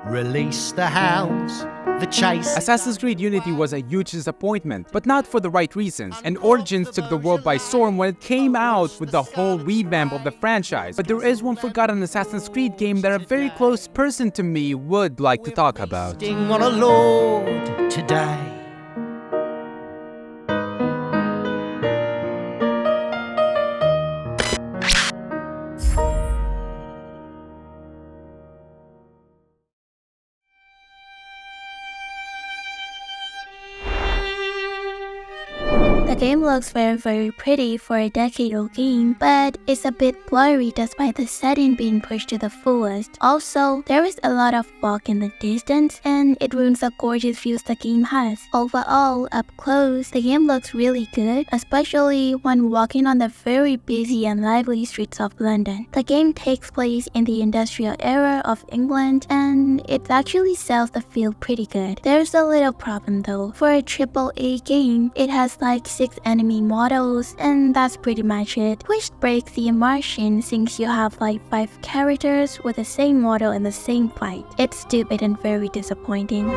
Release the hounds, the chase. Assassin's Creed Unity was a huge disappointment, but not for the right reasons, and Origins took the world by storm when it came out with the whole revamp of the franchise. But there is one forgotten Assassin's Creed game that a very close person to me would like to talk about. Sting on a lord today. The game looks very pretty for a decade-old game, but it's a bit blurry despite the setting being pushed to the fullest. Also, there is a lot of fog in the distance, and it ruins the gorgeous views the game has. Overall, up close, the game looks really good, especially when walking on the very busy and lively streets of London. The game takes place in the industrial era of England, and it actually sells the feel pretty good. There's a little problem though. For a AAA game, it has like 6 enemy models, and that's pretty much it, which breaks the immersion since you have like 5 characters with the same model in the same fight. It's stupid and very disappointing.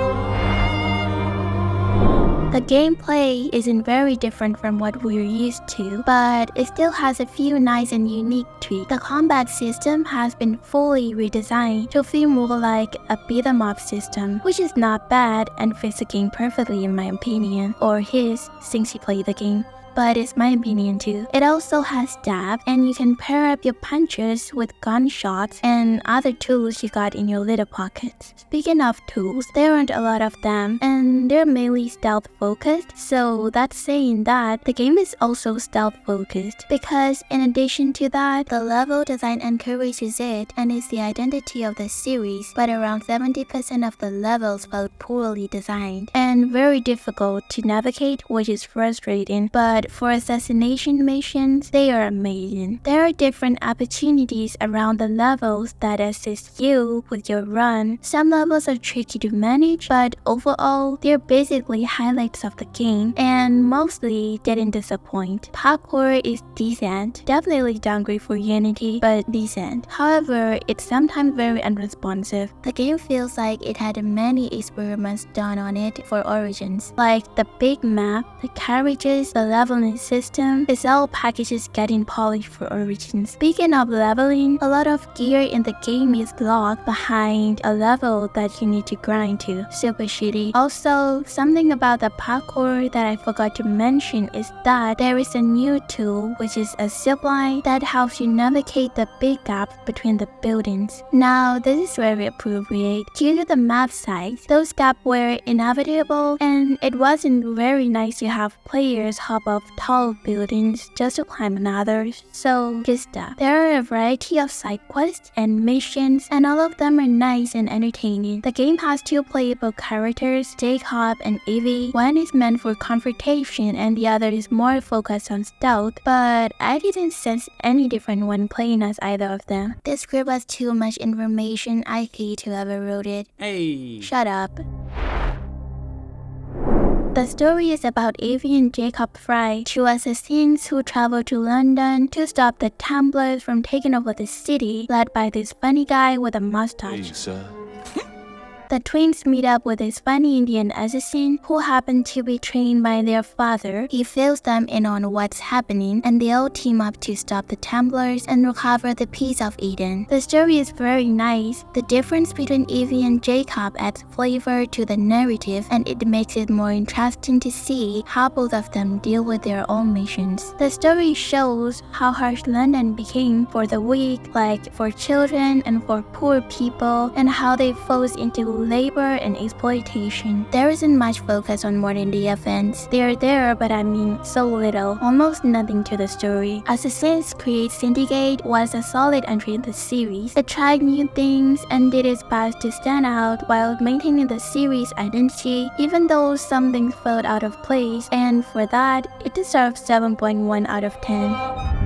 The gameplay isn't very different from what we're used to, but it still has a few nice and unique tweaks. The combat system has been fully redesigned to feel more like a beat-em-up system, which is not bad and fits the game perfectly in my opinion, or his, since he played the game. But it's my opinion too. It also has stab, and you can pair up your punches with gunshots and other tools you got in your little pockets. Speaking of tools, there aren't a lot of them, and they're mainly stealth focused, so that's saying that the game is also stealth focused, because in addition to that, the level design encourages it and is the identity of the series, but around 70% of the levels felt poorly designed and very difficult to navigate, which is frustrating, but for assassination missions, they are amazing. There are different opportunities around the levels that assist you with your run. Some levels are tricky to manage, but overall, they're basically highlights of the game, and mostly didn't disappoint. Parkour is decent, definitely downgrade for Unity, but decent. However, it's sometimes very unresponsive. The game feels like it had many experiments done on it for Origins, like the big map, the carriages, the leveling system. It's all packages getting polished for Origins. Speaking of leveling, a lot of gear in the game is locked behind a level that you need to grind to. Super shitty. Also, something about the parkour that I forgot to mention is that there is a new tool, which is a zipline that helps you navigate the big gaps between the buildings. Now, this is very appropriate. Due to the map size, those gaps were inevitable, and it wasn't very nice to have players hop off tall buildings just to climb another, so good stuff. There are a variety of side quests and missions, and all of them are nice and entertaining. The game has 2 playable characters, Jacob and Evie. One is meant for confrontation and the other is more focused on stealth, but I didn't sense any different when playing as either of them. This script has too much information. I hate whoever wrote it. Hey! Shut up. The story is about Evie and Jacob Fry, 2 assassins who travel to London to stop the Templars from taking over the city, led by this funny guy with a mustache. Hey, sir. The twins meet up with this funny Indian assassin who happen to be trained by their father. He fills them in on what's happening, and they all team up to stop the Templars and recover the Piece of Eden. The story is very nice. The difference between Evie and Jacob adds flavor to the narrative, and it makes it more interesting to see how both of them deal with their own missions. The story shows how harsh London became for the weak, like for children and for poor people, and how they falls into labor and exploitation. There isn't much focus on modern day events. They are there, but I mean so little, almost nothing to the story. Assassin's Creed Syndicate was a solid entry in the series. It tried new things and did its best to stand out while maintaining the series' identity, even though some things felt out of place, and for that, it deserves 7.1 out of 10.